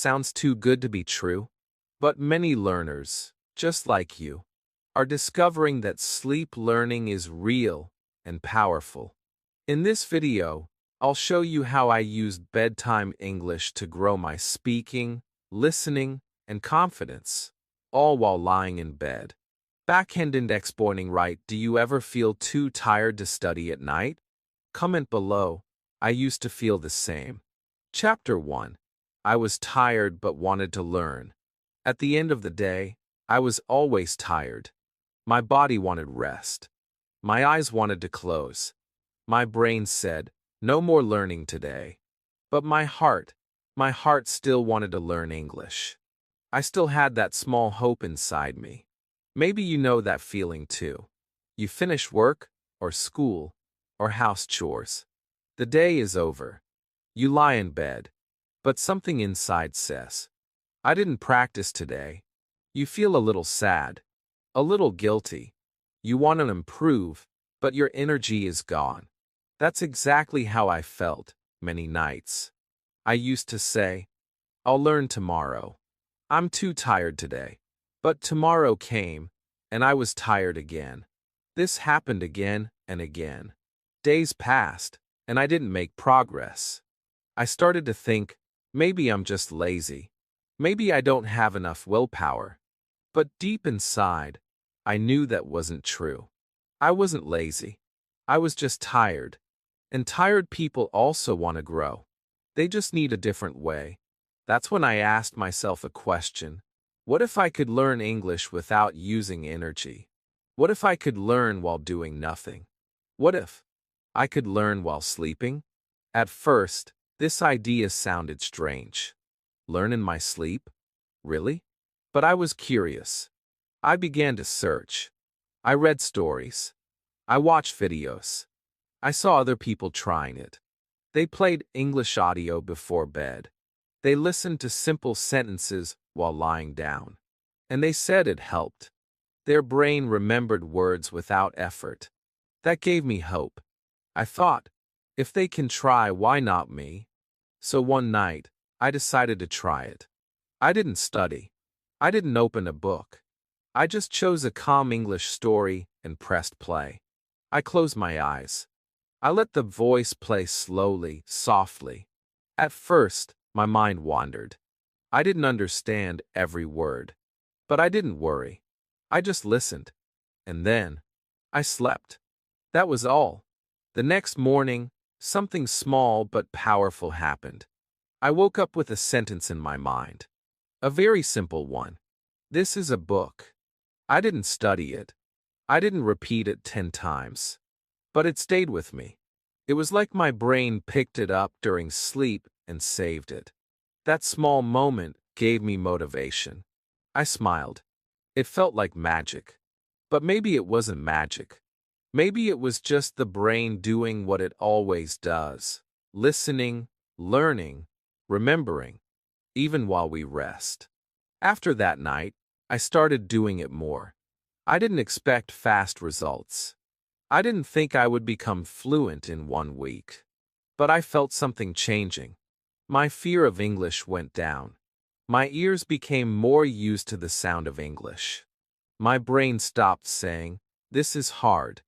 Sounds too good to be true. But many learners, just like you, are discovering that sleep learning is real and powerful. In this video, I'll show you how I used bedtime English to grow my speaking, listening, and confidence, all while lying in bed. Backhand index pointing right. Do you ever feel too tired to study at night? Comment below. I used to feel the same. Chapter 1. I was tired but wanted to learn. At the end of the day, I was always tired. My body wanted rest. My eyes wanted to close. My brain said, no more learning today. But my heart still wanted to learn English. I still had that small hope inside me. Maybe you know that feeling too. You finish work, or school, or house chores. The day is over. You lie in bed. But something inside says, I didn't practice today. You feel a little sad, a little guilty. You want to improve, but your energy is gone. That's exactly how I felt many nights. I used to say, I'll learn tomorrow. I'm too tired today. But tomorrow came, and I was tired again. This happened again and again. Days passed, and I didn't make progress. I started to think, maybe I'm just lazy. Maybe I don't have enough willpower. But deep inside, I knew that wasn't true. I wasn't lazy. I was just tired. And tired people also want to grow. They just need a different way. That's when I asked myself a question. What if I could learn English without using energy? What if I could learn while doing nothing? What if I could learn while sleeping? At first, this idea sounded strange. Learn in my sleep? Really? But I was curious. I began to search. I read stories. I watched videos. I saw other people trying it. They played English audio before bed. They listened to simple sentences while lying down. And they said it helped. Their brain remembered words without effort. That gave me hope. I thought, if they can try, why not me? So one night, I decided to try it. I didn't study. I didn't open a book. I just chose a calm English story and pressed play. I closed my eyes. I let the voice play slowly, softly. At first, my mind wandered. I didn't understand every word. But I didn't worry. I just listened. And then, I slept. That was all. The next morning, something small but powerful happened. I woke up with a sentence in my mind. A very simple one. This is a book. I didn't study it. I didn't repeat it 10 times. But it stayed with me. It was like my brain picked it up during sleep and saved it. That small moment gave me motivation. I smiled. It felt like magic. But maybe it wasn't magic. Maybe it was just the brain doing what it always does. Listening, learning, remembering, even while we rest. After that night, I started doing it more. I didn't expect fast results. I didn't think I would become fluent in 1 week. But I felt something changing. My fear of English went down. My ears became more used to the sound of English. My brain stopped saying, this is hard.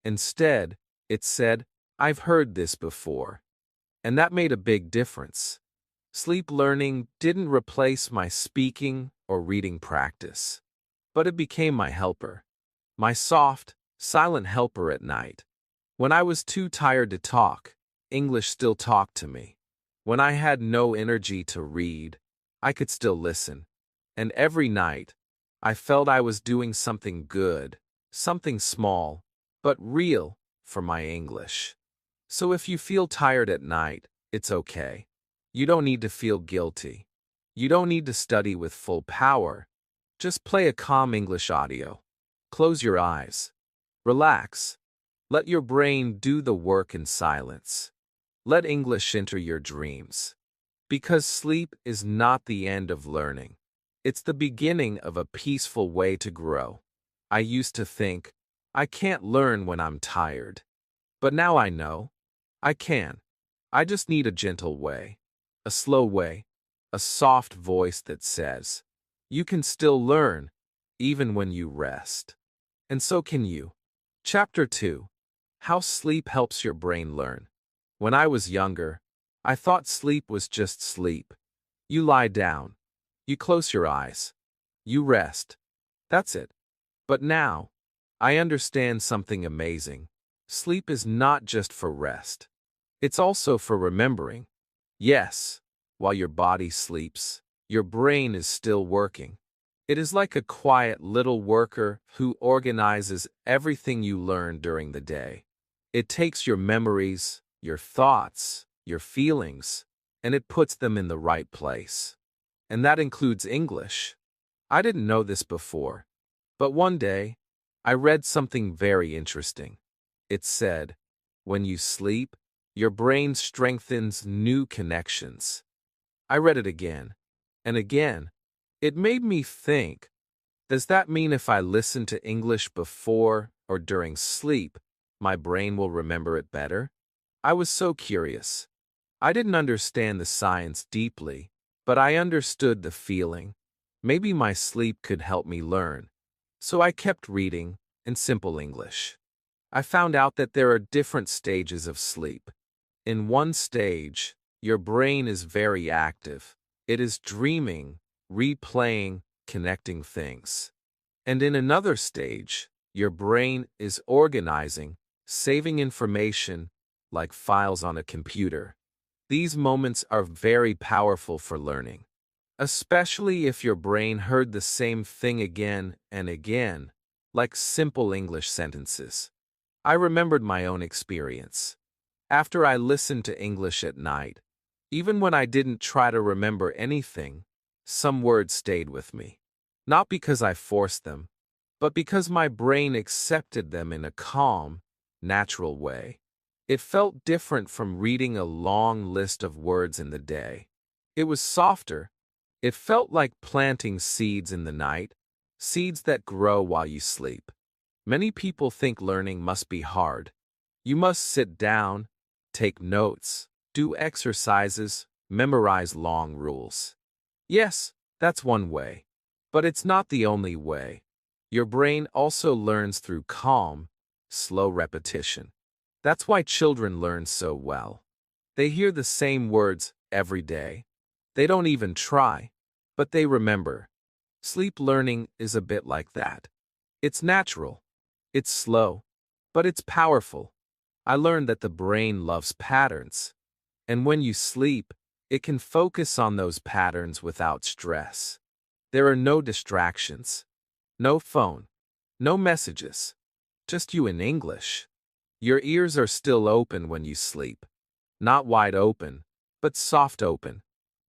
Instead, it said, I've heard this before. And that made a big difference. Sleep learning didn't replace my speaking or reading practice. But it became my helper. My soft, silent helper at night. When I was too tired to talk, English still talked to me. When I had no energy to read, I could still listen. And every night, I felt I was doing something good, something small, but real for my English. So if you feel tired at night, it's okay. You don't need to feel guilty. You don't need to study with full power. Just play a calm English audio. Close your eyes. Relax. Let your brain do the work in silence. Let English enter your dreams. Because sleep is not the end of learning. It's the beginning of a peaceful way to grow. I used to think, I can't learn when I'm tired. But now I know. I can. I just need a gentle way. A slow way. a soft voice that says, "You can still learn, even when you rest." And so can you. Chapter 2. How Sleep Helps Your Brain Learn. When I was younger, I thought sleep was just sleep. You lie down. You close your eyes. You rest. That's it. But now, I understand something amazing. Sleep is not just for rest. It's also for remembering. Yes, while your body sleeps, your brain is still working. It is like a quiet little worker who organizes everything you learn during the day. It takes your memories, your thoughts, your feelings, and it puts them in the right place. And that includes English. I didn't know this before, but one day, I read something very interesting. It said, when you sleep, your brain strengthens new connections. I read it again and again. It made me think, does that mean if I listen to English before or during sleep, my brain will remember it better? I was so curious. I didn't understand the science deeply, but I understood the feeling. Maybe my sleep could help me learn. So I kept reading in simple English. I found out that there are different stages of sleep. In one stage, your brain is very active. It is dreaming, replaying, connecting things. And in another stage, your brain is organizing, saving information, like files on a computer. These moments are very powerful for learning, especially if your brain heard the same thing again and again, like simple English sentences. I remembered my own experience. After I listened to English at night, even when I didn't try to remember anything, some words stayed with me. Not because I forced them, but because my brain accepted them in a calm, natural way. It felt different from reading a long list of words in the day. It was softer. It felt like planting seeds in the night, seeds that grow while you sleep. Many people think learning must be hard. You must sit down, take notes, do exercises, memorize long rules. Yes, that's one way. But it's not the only way. Your brain also learns through calm, slow repetition. That's why children learn so well. They hear the same words every day. They don't even try, but they remember. Sleep learning is a bit like that. It's natural. It's slow, but it's powerful. I learned that the brain loves patterns. And when you sleep, it can focus on those patterns without stress. There are no distractions. No phone. No messages. Just you in English. Your ears are still open when you sleep. Not wide open, but soft open.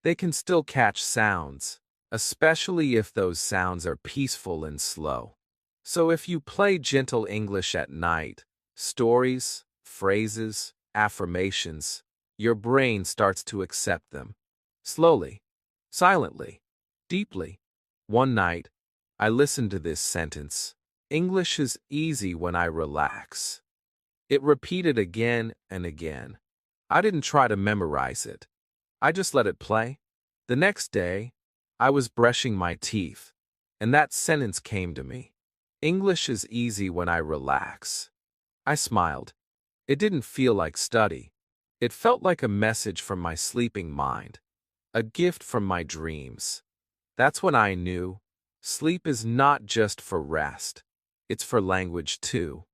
They can still catch sounds, especially if those sounds are peaceful and slow. So if you play gentle English at night, stories, phrases, affirmations, your brain starts to accept them. Slowly, silently, deeply. One night, I listened to this sentence. English is easy when I relax. It repeated again and again. I didn't try to memorize it. I just let it play. The next day, I was brushing my teeth, and that sentence came to me. English is easy when I relax. I smiled. It didn't feel like study. It felt like a message from my sleeping mind, a gift from my dreams. That's when I knew sleep is not just for rest. It's for language too.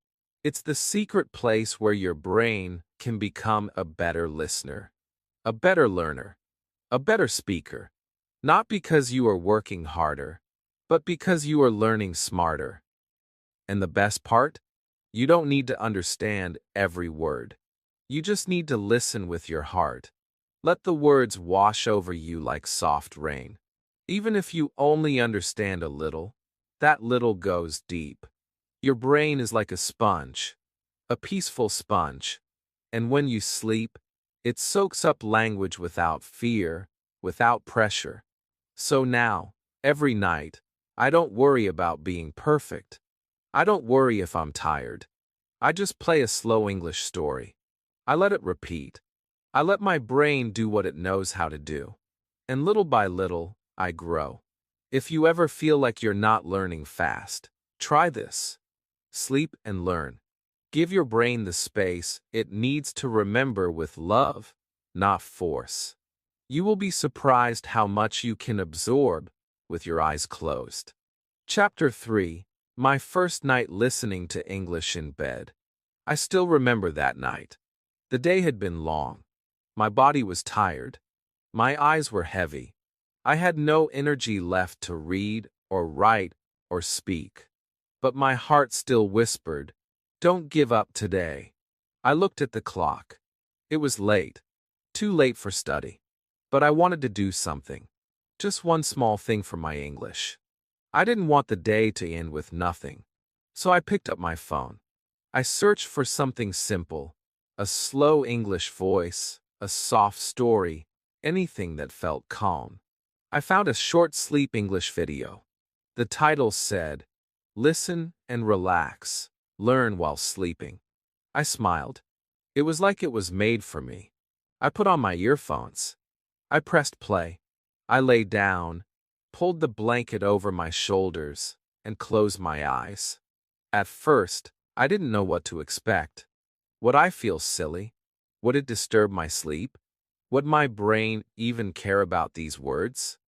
It's the secret place where your brain can become a better listener, a better learner, a better speaker. Not because you are working harder, but because you are learning smarter. And the best part? You don't need to understand every word. You just need to listen with your heart. Let the words wash over you like soft rain. Even if you only understand a little, that little goes deep. Your brain is like a sponge, a peaceful sponge. And when you sleep, it soaks up language without fear, without pressure. So now, every night, I don't worry about being perfect. I don't worry if I'm tired. I just play a slow English story. I let it repeat. I let my brain do what it knows how to do. And little by little, I grow. If you ever feel like you're not learning fast, try this. Sleep and learn. Give your brain the space it needs to remember with love, not force. You will be surprised how much you can absorb with your eyes closed. Chapter 3. My first night listening to English in bed. I still remember that night. The day had been long. My body was tired. My eyes were heavy. I had no energy left to read or write or speak. But my heart still whispered, "Don't give up today." I looked at the clock. It was late. Too late for study. But I wanted to do something. Just one small thing for my English. I didn't want the day to end with nothing. So I picked up my phone. I searched for something simple. A slow English voice, a soft story, anything that felt calm. I found a short sleep English video. The title said, "Listen and relax, learn while sleeping." I smiled. It was like it was made for me. I put on my earphones. I pressed play. I lay down, pulled the blanket over my shoulders, and closed my eyes. At first, I didn't know what to expect. Would I feel silly? Would it disturb my sleep? Would my brain even care about these words?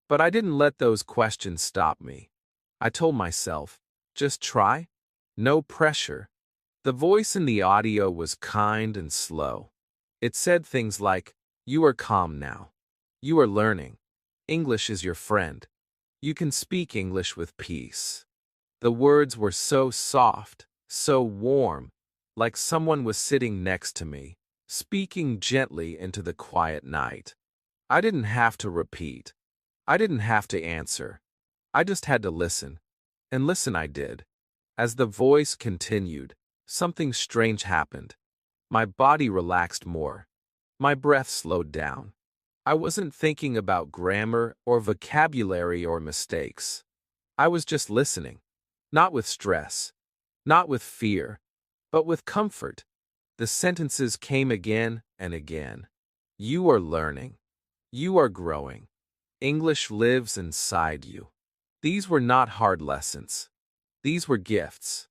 But I didn't let those questions stop me. I told myself, just try. No pressure. The voice in the audio was kind and slow. It said things like, "You are calm now. You are learning. English is your friend. You can speak English with peace." The words were so soft, so warm, like someone was sitting next to me, speaking gently into the quiet night. I didn't have to repeat. I didn't have to answer. I just had to listen. And listen I did. As the voice continued, something strange happened. My body relaxed more. My breath slowed down. I wasn't thinking about grammar or vocabulary or mistakes. I was just listening. Not with stress. Not with fear. But with comfort. The sentences came again and again. You are learning. You are growing. English lives inside you. These were not hard lessons. These were gifts.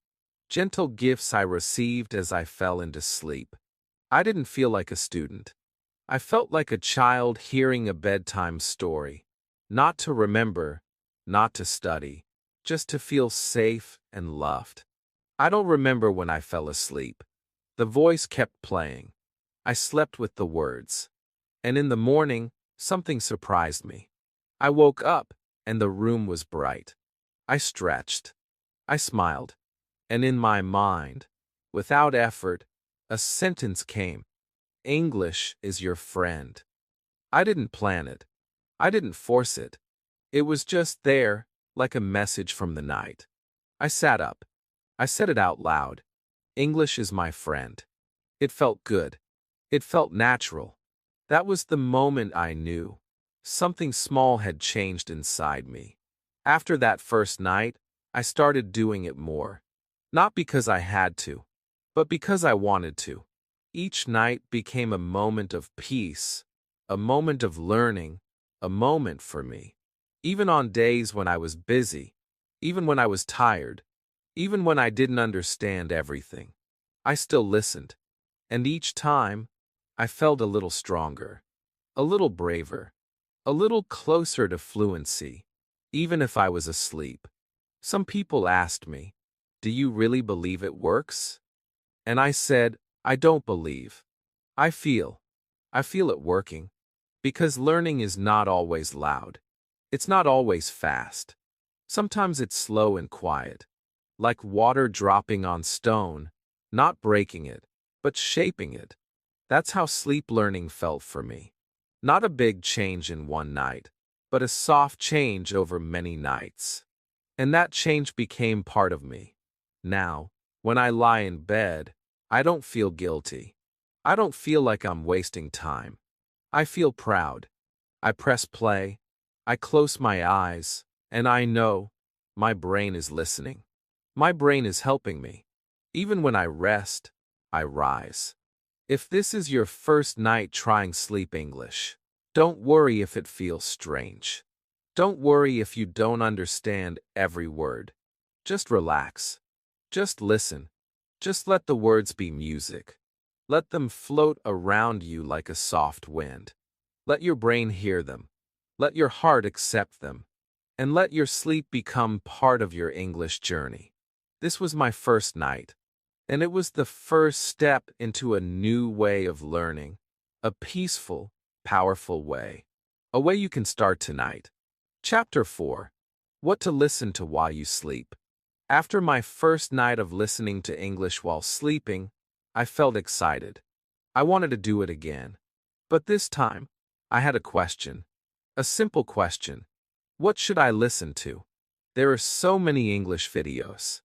Gentle gifts I received as I fell into sleep. I didn't feel like a student. I felt like a child hearing a bedtime story. Not to remember, not to study, just to feel safe and loved. I don't remember when I fell asleep. The voice kept playing. I slept with the words. And in the morning, something surprised me. I woke up, and the room was bright. I stretched. I smiled. And in my mind, without effort, a sentence came. English is your friend. I didn't plan it. I didn't force it. It was just there, like a message from the night. I sat up. I said it out loud. English is my friend. It felt good. It felt natural. That was the moment I knew. Something small had changed inside me. After that first night, I started doing it more. Not because I had to, but because I wanted to. Each night became a moment of peace, a moment of learning, a moment for me. Even on days when I was busy, even when I was tired, even when I didn't understand everything, I still listened. And each time, I felt a little stronger, a little braver, a little closer to fluency, even if I was asleep. Some people asked me, "Do you really believe it works?" And I said, "I don't believe. I feel it working." Because learning is not always loud. It's not always fast. Sometimes it's slow and quiet, like water dropping on stone, not breaking it, but shaping it. That's how sleep learning felt for me. Not a big change in one night, but a soft change over many nights. And that change became part of me. Now, when I lie in bed, I don't feel guilty. I don't feel like I'm wasting time. I feel proud. I press play. I close my eyes, and I know my brain is listening. My brain is helping me. Even when I rest, I rise. If this is your first night trying sleep English, Don't worry if it feels strange. Don't worry if you don't understand every word. Just relax. Just listen. Just let the words be music. Let them float around you like a soft wind. Let your brain hear them. Let your heart accept them. And let your sleep become part of your English journey. This was my first night, and it was the first step into a new way of learning, a peaceful, powerful way. A way you can start tonight. Chapter 4. What to listen to while you sleep. After my first night of listening to English while sleeping, I felt excited. I wanted to do it again. But this time, I had a question. A simple question. What should I listen to? There are so many English videos.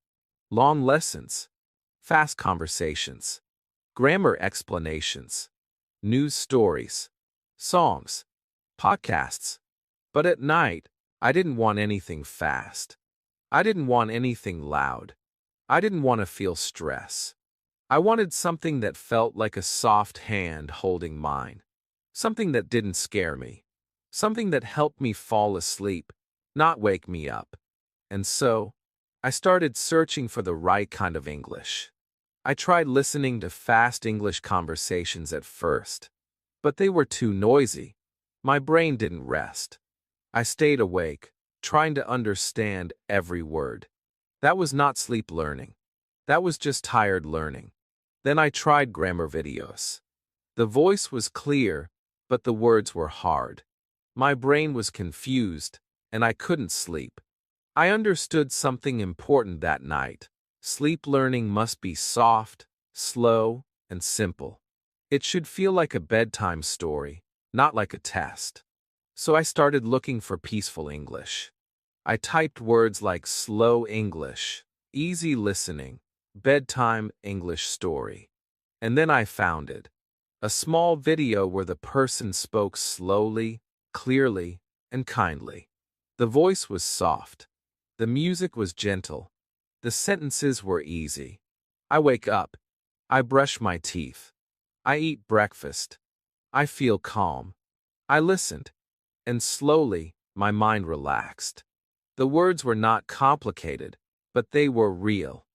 Long lessons. Fast conversations. Grammar explanations. News stories. Songs. Podcasts. But at night, I didn't want anything fast. I didn't want anything loud. I didn't want to feel stress. I wanted something that felt like a soft hand holding mine. Something that didn't scare me. Something that helped me fall asleep, not wake me up. And so, I started searching for the right kind of English. I tried listening to fast English conversations at first, but they were too noisy. My brain didn't rest. I stayed awake, trying to understand every word. That was not sleep learning. That was just tired learning. Then I tried grammar videos. The voice was clear, but the words were hard. My brain was confused, and I couldn't sleep. I understood something important that night. Sleep learning must be soft, slow, and simple. It should feel like a bedtime story, not like a test. So I started looking for peaceful English. I typed words like slow English, easy listening, bedtime English story. And then I found it. A small video where the person spoke slowly, clearly, and kindly. The voice was soft. The music was gentle. The sentences were easy. I wake up. I brush my teeth. I eat breakfast. I feel calm. I listened. And slowly, my mind relaxed. The words were not complicated, but they were real.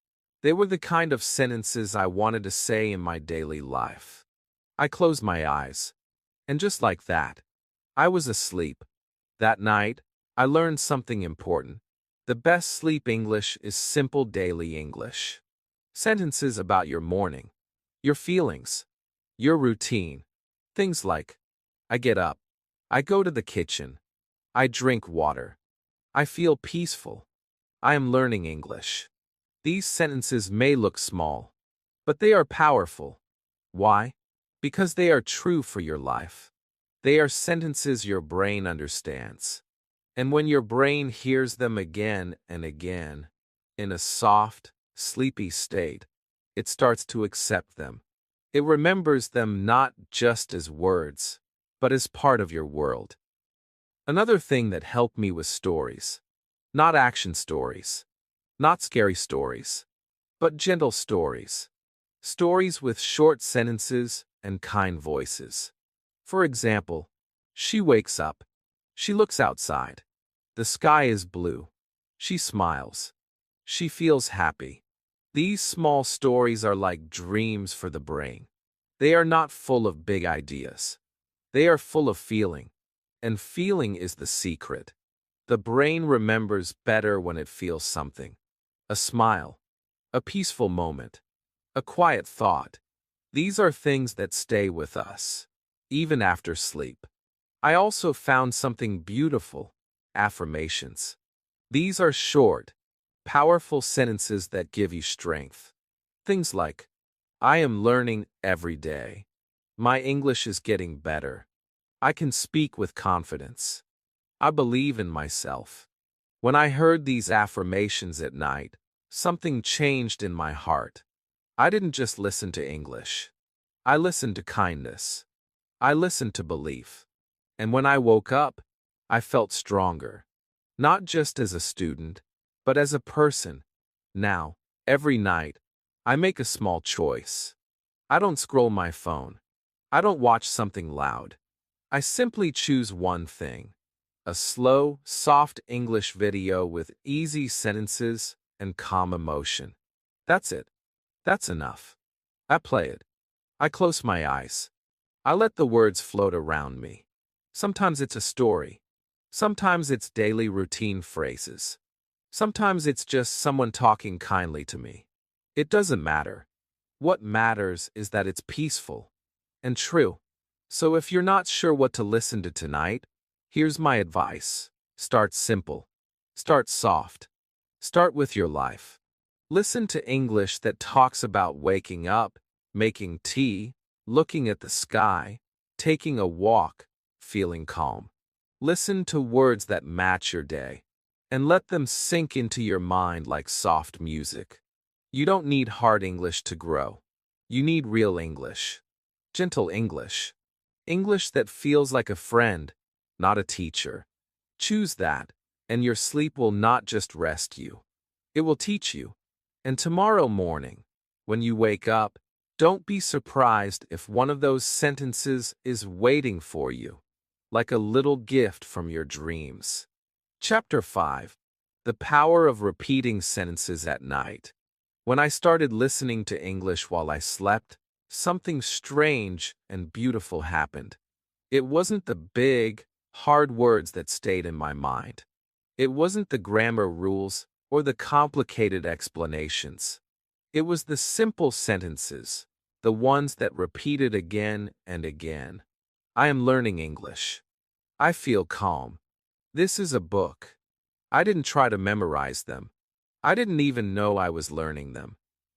They were the kind of sentences I wanted to say in my daily life. I closed my eyes. And just like that, I was asleep. That night, I learned something important. The best sleep English is simple daily English. Sentences about your morning, your feelings, your routine. Things like, I get up. I go to the kitchen. I drink water. I feel peaceful. I am learning English. These sentences may look small, but they are powerful. Why? Because they are true for your life. They are sentences your brain understands. And when your brain hears them again and again, in a soft, sleepy state, it starts to accept them. It remembers them not just as words, but as part of your world. Another thing that helped me was stories. Not action stories. Not scary stories. But gentle stories. Stories with short sentences and kind voices. For example, she wakes up. She looks outside. The sky is blue. She smiles. She feels happy. These small stories are like dreams for the brain. They are not full of big ideas. They are full of feeling. And feeling is the secret. The brain remembers better when it feels something. A smile. A peaceful moment. A quiet thought. These are things that stay with us, even after sleep. I also found something beautiful. Affirmations. These are short, powerful sentences that give you strength. Things like, I am learning every day. My English is getting better. I can speak with confidence. I believe in myself. When I heard these affirmations at night, something changed in my heart. I didn't just listen to English. I listened to kindness. I listened to belief. And when I woke up, I felt stronger. Not just as a student, but as a person. Now, every night, I make a small choice. I don't scroll my phone. I don't watch something loud. I simply choose one thing: a slow, soft English video with easy sentences and calm emotion. That's it. That's enough. I play it. I close my eyes. I let the words float around me. Sometimes it's a story. Sometimes it's daily routine phrases. Sometimes it's just someone talking kindly to me. It doesn't matter. What matters is that it's peaceful and true. So if you're not sure what to listen to tonight, here's my advice. Start simple. Start soft. Start with your life. Listen to English that talks about waking up, making tea, looking at the sky, taking a walk, feeling calm. Listen to words that match your day, and let them sink into your mind like soft music. You don't need hard English to grow. You need real English. Gentle English. English that feels like a friend, not a teacher. Choose that, and your sleep will not just rest you. It will teach you. And tomorrow morning, when you wake up, don't be surprised if one of those sentences is waiting for you, like a little gift from your dreams. Chapter 5. The Power of Repeating Sentences at Night. When I started listening to English while I slept, something strange and beautiful happened. It wasn't the big, hard words that stayed in my mind. It wasn't the grammar rules or the complicated explanations. It was the simple sentences, the ones that repeated again and again. I am learning English. I feel calm. This is a book. I didn't try to memorize them. I didn't even know I was learning them.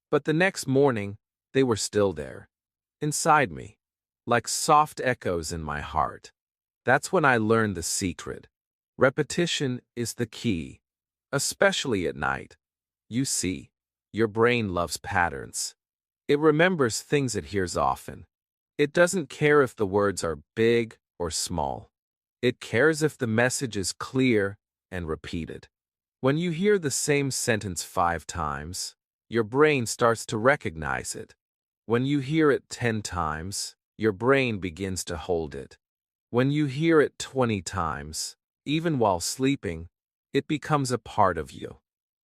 But the next morning, they were still there, inside me, like soft echoes in my heart. That's when I learned the secret. Repetition is the key, especially at night. You see, your brain loves patterns. It remembers things it hears often. It doesn't care if the words are big or small. It cares if the message is clear and repeated. When you hear the same sentence 5 times, your brain starts to recognize it. When you hear it 10 times, your brain begins to hold it. When you hear it 20 times, even while sleeping, it becomes a part of you.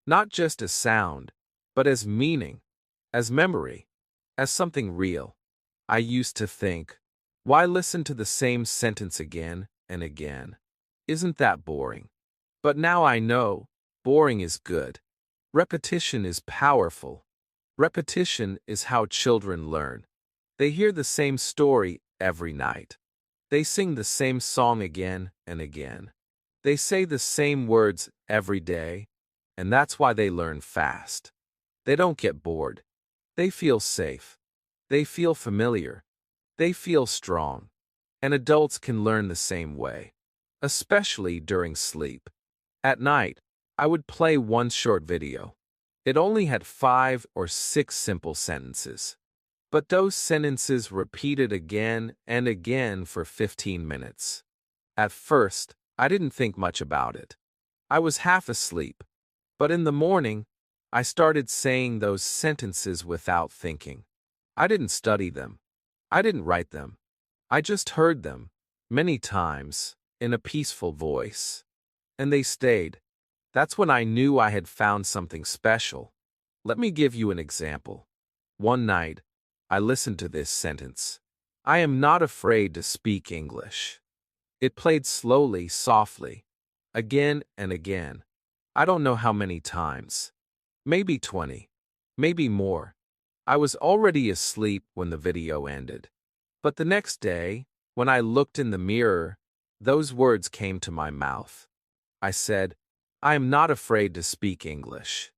Not just as sound, but as meaning, as memory, as something real. I used to think, why listen to the same sentence again and again? Isn't that boring? But now I know, boring is good. Repetition is powerful. Repetition is how children learn. They hear the same story every night. They sing the same song again and again. They say the same words every day, and that's why they learn fast. They don't get bored. They feel safe. They feel familiar. They feel strong. And adults can learn the same way, especially during sleep. At night, I would play one short video. It only had 5 or 6 simple sentences. But those sentences repeated again and again for 15 minutes. At first, I didn't think much about it. I was half asleep. But in the morning, I started saying those sentences without thinking. I didn't study them. I didn't write them. I just heard them, many times, in a peaceful voice. And they stayed. That's when I knew I had found something special. Let me give you an example. One night, I listened to this sentence. I am not afraid to speak English. It played slowly, softly, again and again. I don't know how many times. Maybe 20. Maybe more. I was already asleep when the video ended. But the next day, when I looked in the mirror, those words came to my mouth. I said, I am not afraid to speak English.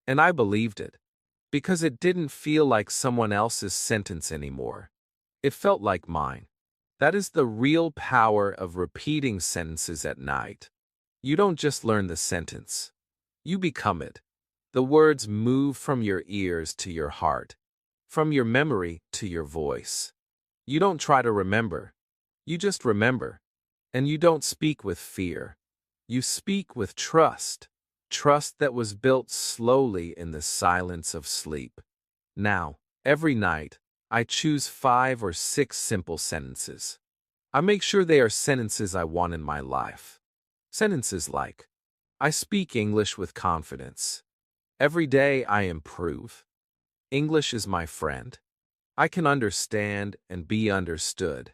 And I believed it, because it didn't feel like someone else's sentence anymore. It felt like mine. That is the real power of repeating sentences at night. You don't just learn the sentence. You become it. The words move from your ears to your heart, from your memory to your voice. You don't try to remember. You just remember. And you don't speak with fear. You speak with trust. Trust that was built slowly in the silence of sleep. Now, every night, I choose 5 or 6 simple sentences. I make sure they are sentences I want in my life. Sentences like, I speak English with confidence. Every day I improve. English is my friend. I can understand and be understood.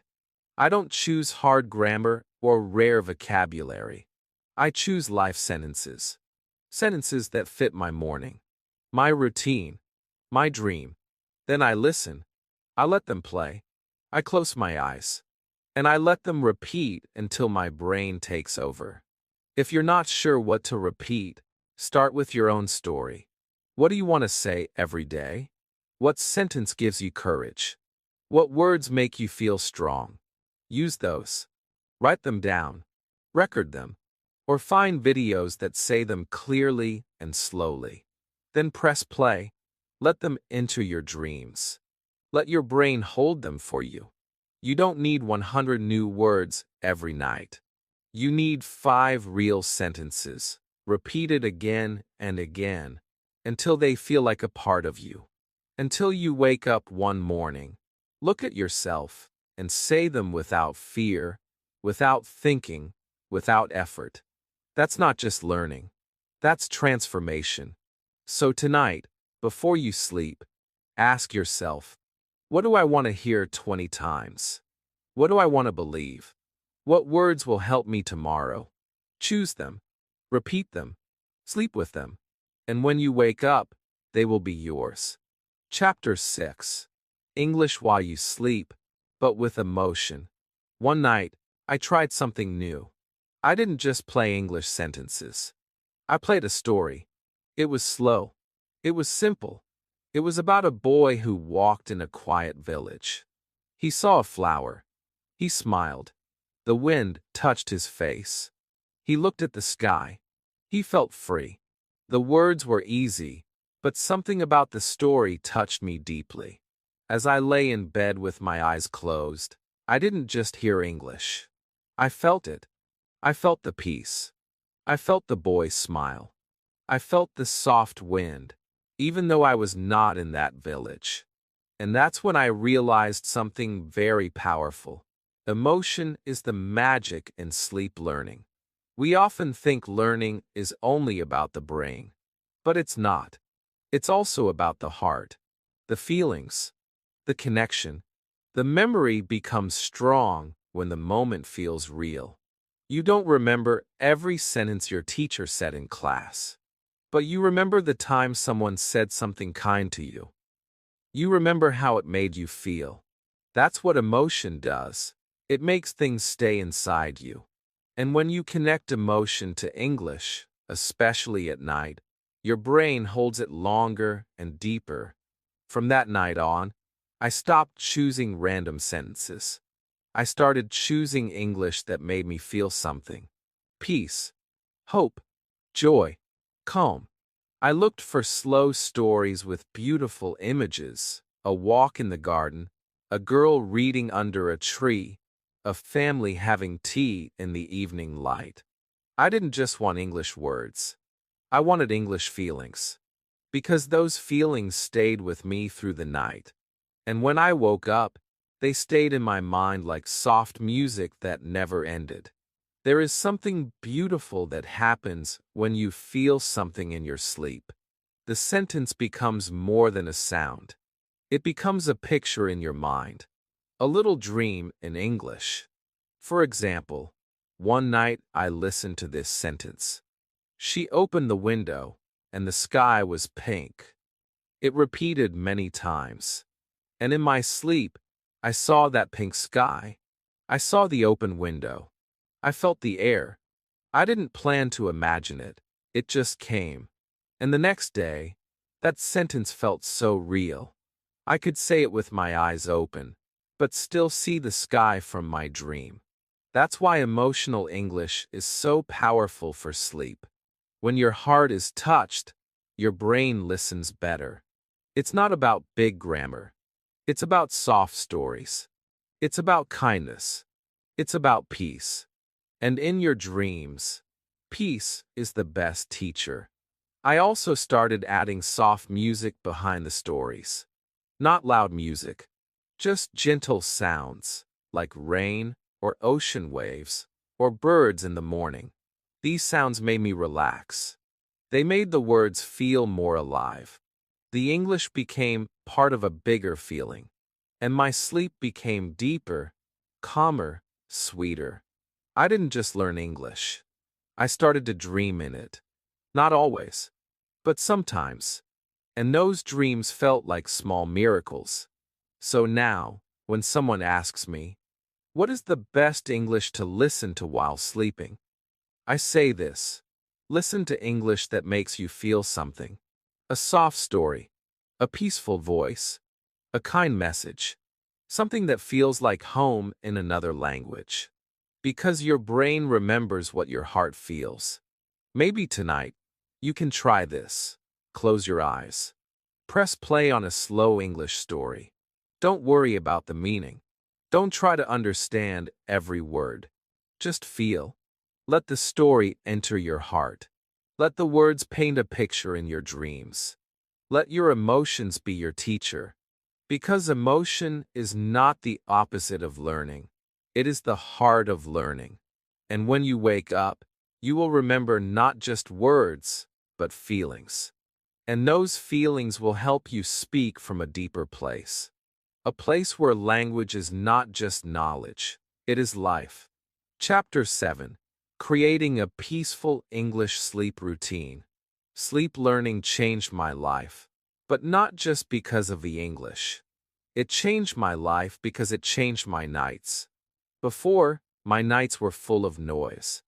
I don't choose hard grammar or rare vocabulary. I choose life sentences. Sentences that fit my morning, my routine, my dream. Then I listen. I let them play. I close my eyes. And I let them repeat until my brain takes over. If you're not sure what to repeat, start with your own story. What do you want to say every day? What sentence gives you courage? What words make you feel strong? Use those. Write them down. Record them. Or find videos that say them clearly and slowly. Then press play. Let them enter your dreams. Let your brain hold them for you. You don't need 100 new words every night. You need 5 real sentences, repeated again and again, until they feel like a part of you. Until you wake up one morning, look at yourself, and say them without fear, without thinking, without effort. That's not just learning. That's transformation. So tonight, before you sleep, ask yourself, what do I want to hear 20 times? What do I want to believe? What words will help me tomorrow? Choose them. Repeat them. Sleep with them. And when you wake up, they will be yours. Chapter 6. English while you sleep, but with emotion. One night, I tried something new. I didn't just play English sentences. I played a story. It was slow. It was simple. It was about a boy who walked in a quiet village. He saw a flower. He smiled. The wind touched his face. He looked at the sky. He felt free. The words were easy, but something about the story touched me deeply. As I lay in bed with my eyes closed, I didn't just hear English. I felt it. I felt the peace. I felt the boy's smile. I felt the soft wind, even though I was not in that village. And that's when I realized something very powerful. Emotion is the magic in sleep learning. We often think learning is only about the brain, but it's not. It's also about the heart, the feelings, the connection. The memory becomes strong when the moment feels real. You don't remember every sentence your teacher said in class, but you remember the time someone said something kind to you. You remember how it made you feel. That's what emotion does. It makes things stay inside you. And when you connect emotion to English, especially at night, your brain holds it longer and deeper. From that night on, I stopped choosing random sentences. I started choosing English that made me feel something. Peace, hope, joy, calm. I looked for slow stories with beautiful images, a walk in the garden, a girl reading under a tree, a family having tea in the evening light. I didn't just want English words. I wanted English feelings. Because those feelings stayed with me through the night. And when I woke up, they stayed in my mind like soft music that never ended. There is something beautiful that happens when you feel something in your sleep. The sentence becomes more than a sound. It becomes a picture in your mind. A little dream in English. For example, one night I listened to this sentence. She opened the window, and the sky was pink. It repeated many times. And in my sleep, I saw that pink sky. I saw the open window. I felt the air. I didn't plan to imagine it. It just came. And the next day, that sentence felt so real. I could say it with my eyes open, but still see the sky from my dream. That's why emotional English is so powerful for sleep. When your heart is touched, your brain listens better. It's not about big grammar. It's about soft stories. It's about kindness. It's about peace. And in your dreams, peace is the best teacher. I also started adding soft music behind the stories. Not loud music, just gentle sounds, like rain or ocean waves, or birds in the morning. These sounds made me relax. They made the words feel more alive. The English became part of a bigger feeling, and my sleep became deeper, calmer, sweeter. I didn't just learn English. I started to dream in it. Not always, but sometimes. And those dreams felt like small miracles. So now, when someone asks me, what is the best English to listen to while sleeping? I say this: listen to English that makes you feel something. A soft story, a peaceful voice, a kind message, something that feels like home in another language. Because your brain remembers what your heart feels. Maybe tonight, you can try this. Close your eyes. Press play on a slow English story. Don't worry about the meaning. Don't try to understand every word. Just feel. Let the story enter your heart. Let the words paint a picture in your dreams. Let your emotions be your teacher. Because emotion is not the opposite of learning. It is the heart of learning. And when you wake up, you will remember not just words, but feelings. And those feelings will help you speak from a deeper place. A place where language is not just knowledge, it is life. Chapter 7. Creating a Peaceful English Sleep Routine. Sleep learning changed my life, but not just because of the English. It changed my life because it changed my nights. Before, my nights were full of noise.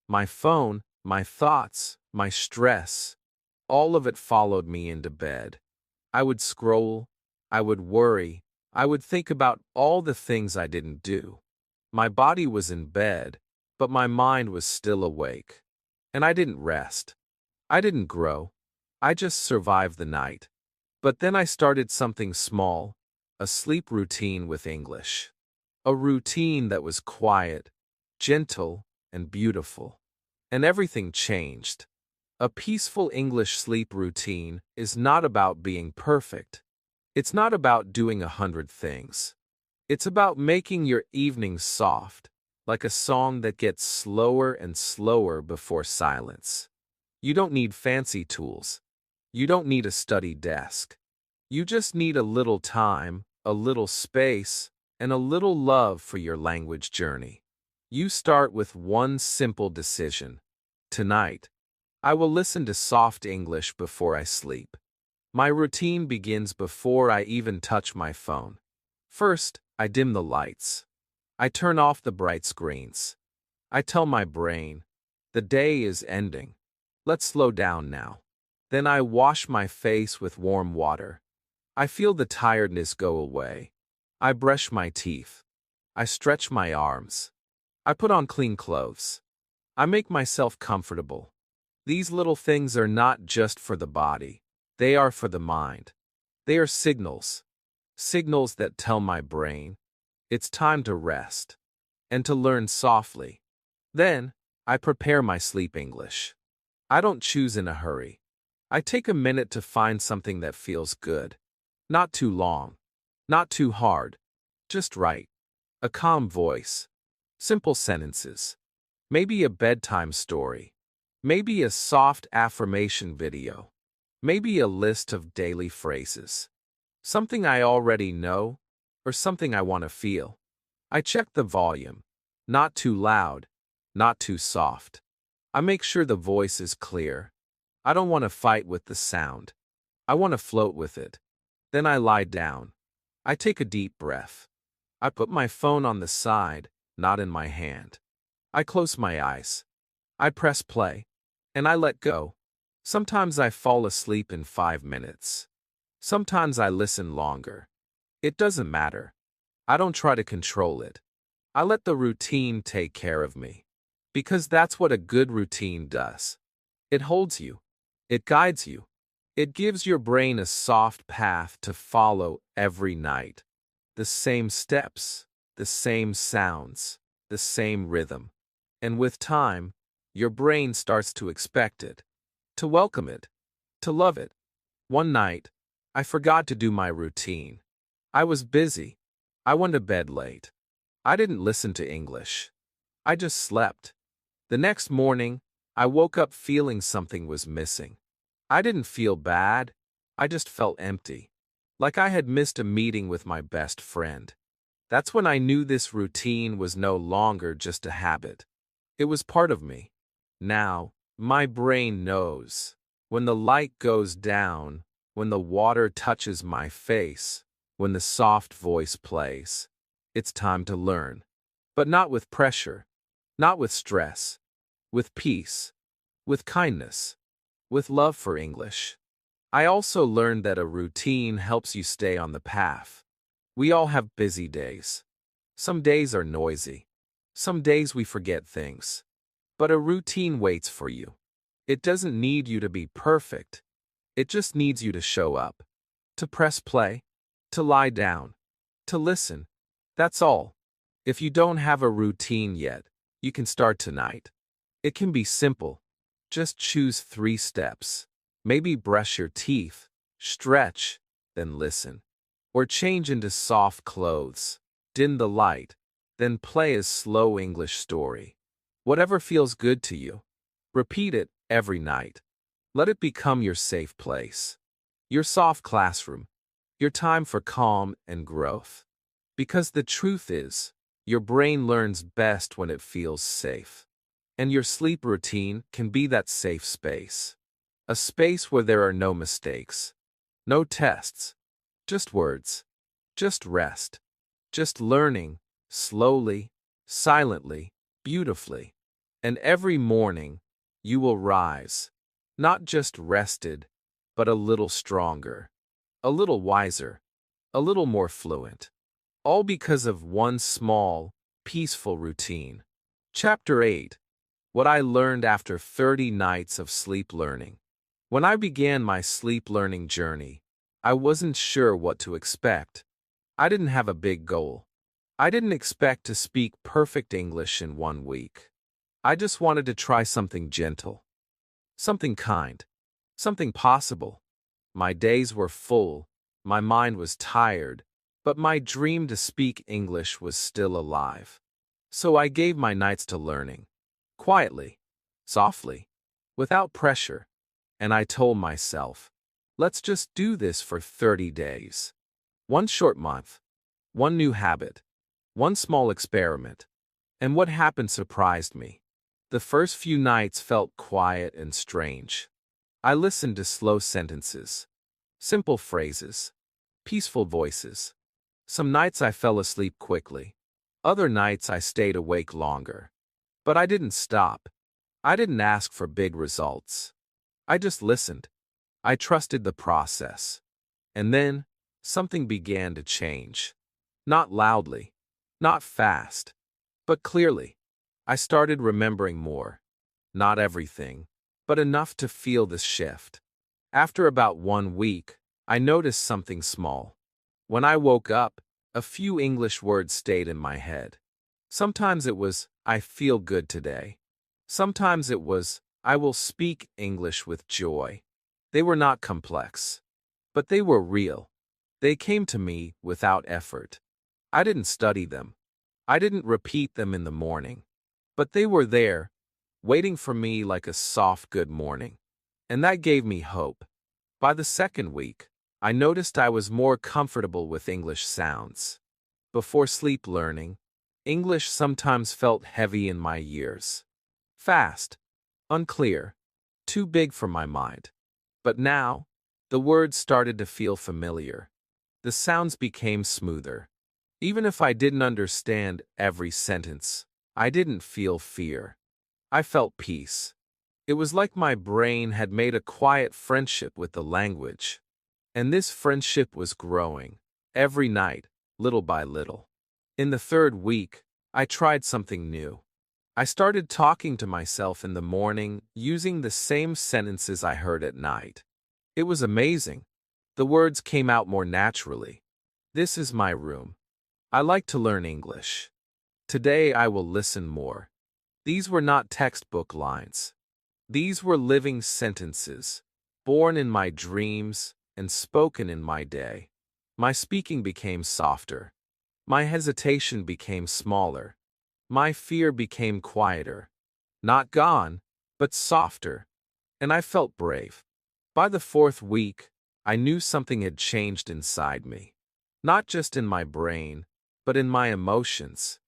My phone, my thoughts, my stress, all of it followed me into bed. I would scroll, I would worry, I would think about all the things I didn't do. My body was in bed, but my mind was still awake. And I didn't rest. I didn't grow. I just survived the night. But then I started something small, a sleep routine with English. A routine that was quiet, gentle, and beautiful. And everything changed. A peaceful English sleep routine is not about being perfect. It's not about doing 100 things. It's about making your evenings soft, like a song that gets slower and slower before silence. You don't need fancy tools. You don't need a study desk. You just need a little time, a little space, and a little love for your language journey. You start with one simple decision. Tonight, I will listen to soft English before I sleep. My routine begins before I even touch my phone. First, I dim the lights. I turn off the bright screens. I tell my brain, the day is ending. Let's slow down now. Then I wash my face with warm water. I feel the tiredness go away. I brush my teeth. I stretch my arms. I put on clean clothes. I make myself comfortable. These little things are not just for the body. They are for the mind. They are signals. Signals that tell my brain, it's time to rest and to learn softly. Then, I prepare my sleep English. I don't choose in a hurry. I take a minute to find something that feels good. Not too long. Not too hard. Just right. A calm voice. Simple sentences. Maybe a bedtime story. Maybe a soft affirmation video. Maybe a list of daily phrases. Something I already know, or something I want to feel. I check the volume. Not too loud, not too soft. I make sure the voice is clear. I don't want to fight with the sound. I want to float with it. Then I lie down. I take a deep breath. I put my phone on the side, not in my hand. I close my eyes. I press play. And I let go. Sometimes I fall asleep in 5 minutes. Sometimes I listen longer. It doesn't matter. I don't try to control it. I let the routine take care of me. Because that's what a good routine does. It holds you. It guides you. It gives your brain a soft path to follow every night. The same steps, the same sounds, the same rhythm. And with time, your brain starts to expect it, to welcome it, to love it. One night, I forgot to do my routine. I was busy. I went to bed late. I didn't listen to English. I just slept. The next morning, I woke up feeling something was missing. I didn't feel bad. I just felt empty. Like I had missed a meeting with my best friend. That's when I knew this routine was no longer just a habit. It was part of me. Now, my brain knows. When the light goes down, when the water touches my face, when the soft voice plays, it's time to learn. But not with pressure, not with stress, with peace, with kindness, with love for English. I also learned that a routine helps you stay on the path. We all have busy days. Some days are noisy. Some days we forget things. But a routine waits for you. It doesn't need you to be perfect. It just needs you to show up, to press play, to lie down, to listen. That's all. If you don't have a routine yet, you can start tonight. It can be simple. Just choose 3 steps. Maybe brush your teeth, stretch, then listen. Or change into soft clothes, dim the light, then play a slow English story. Whatever feels good to you. Repeat it every night. Let it become your safe place. Your soft classroom. Your time for calm and growth. Because the truth is, your brain learns best when it feels safe. And your sleep routine can be that safe space. A space where there are no mistakes, no tests, just words, just rest, just learning, slowly, silently, beautifully. And every morning, you will rise, not just rested, but a little stronger, a little wiser, a little more fluent. All because of one small, peaceful routine. Chapter 8. What I learned after 30 nights of sleep learning. When I began my sleep learning journey, I wasn't sure what to expect. I didn't have a big goal. I didn't expect to speak perfect English in 1 week. I just wanted to try something gentle, something kind, something possible. My days were full, my mind was tired, but my dream to speak English was still alive. So I gave my nights to learning, quietly, softly, without pressure. And I told myself, let's just do this for 30 days. 1 short month, 1 new habit, 1 small experiment. And what happened surprised me. The first few nights felt quiet and strange. I listened to slow sentences, simple phrases, peaceful voices. Some nights I fell asleep quickly. Other nights I stayed awake longer. But I didn't stop. I didn't ask for big results. I just listened. I trusted the process. And then, something began to change. Not loudly, not fast, but clearly. I started remembering more. Not everything, but enough to feel the shift. After about 1 week, I noticed something small. When I woke up, a few English words stayed in my head. Sometimes it was, I feel good today. Sometimes it was, I will speak English with joy. They were not complex, but they were real. They came to me without effort. I didn't study them. I didn't repeat them in the morning. But they were there, waiting for me like a soft good morning. And that gave me hope. By the 2nd week, I noticed I was more comfortable with English sounds. Before sleep learning, English sometimes felt heavy in my ears. Fast, unclear, too big for my mind. But now, the words started to feel familiar. The sounds became smoother. Even if I didn't understand every sentence, I didn't feel fear. I felt peace. It was like my brain had made a quiet friendship with the language. And this friendship was growing, every night, little by little. In the 3rd week, I tried something new. I started talking to myself in the morning using the same sentences I heard at night. It was amazing. The words came out more naturally. This is my room. I like to learn English. Today I will listen more. These were not textbook lines. These were living sentences, born in my dreams and spoken in my day. My speaking became softer. My hesitation became smaller. My fear became quieter. Not gone, but softer. And I felt brave. By the fourth week, I knew something had changed inside me. Not just in my brain, but in my emotions.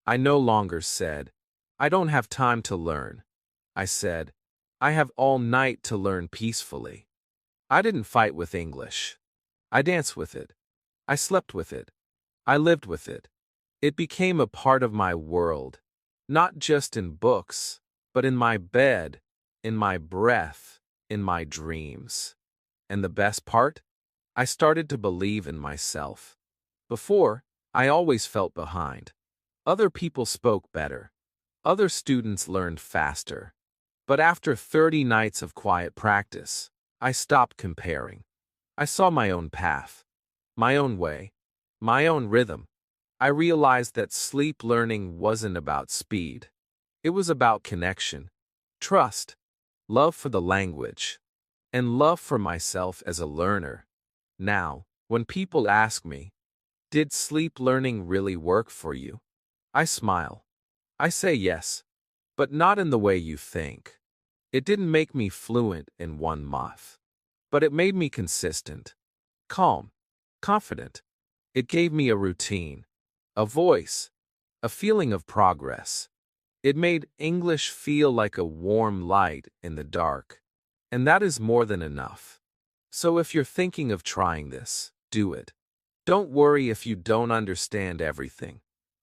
I no longer said, I don't have time to learn. I said, I have all night to learn peacefully. I didn't fight with English. I danced with it. I slept with it. I lived with it. It became a part of my world, not just in books, but in my bed, in my breath, in my dreams. And the best part? I started to believe in myself. Before, I always felt behind. Other people spoke better. Other students learned faster. But after 30 nights of quiet practice, I stopped comparing. I saw my own path, my own way, my own rhythm. I realized that sleep learning wasn't about speed. It was about connection, trust, love for the language, and love for myself as a learner. Now, when people ask me, did sleep learning really work for you? I smile. I say yes, but not in the way you think. It didn't make me fluent in 1 month, but it made me consistent, calm, confident. It gave me a routine, a voice, a feeling of progress. It made English feel like a warm light in the dark, and that is more than enough. So if you're thinking of trying this, do it. Don't worry if you don't understand everything.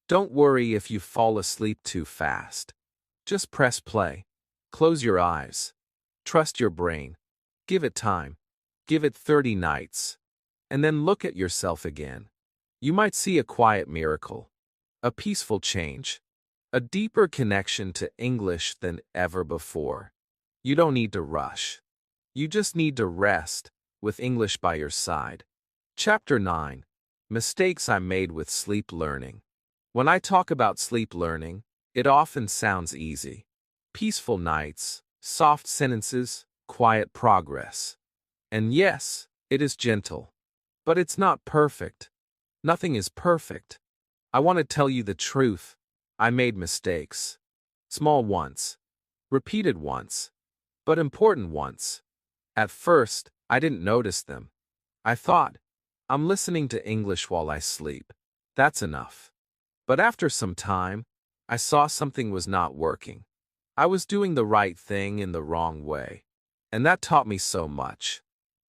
Don't worry if you fall asleep too fast. Just press play. Close your eyes. Trust your brain. Give it time. Give it 30 nights. And then look at yourself again. You might see a quiet miracle, a peaceful change, a deeper connection to English than ever before. You don't need to rush. You just need to rest with English by your side. Chapter 9. Mistakes I Made with Sleep Learning. When I talk about sleep learning, it often sounds easy. Peaceful nights, soft sentences, quiet progress. And yes, it is gentle. But it's not perfect. Nothing is perfect. I want to tell you the truth. I made mistakes. Small ones. Repeated ones. But important ones. At first, I didn't notice them. I thought, I'm listening to English while I sleep. That's enough. But after some time, I saw something was not working. I was doing the right thing in the wrong way. And that taught me so much.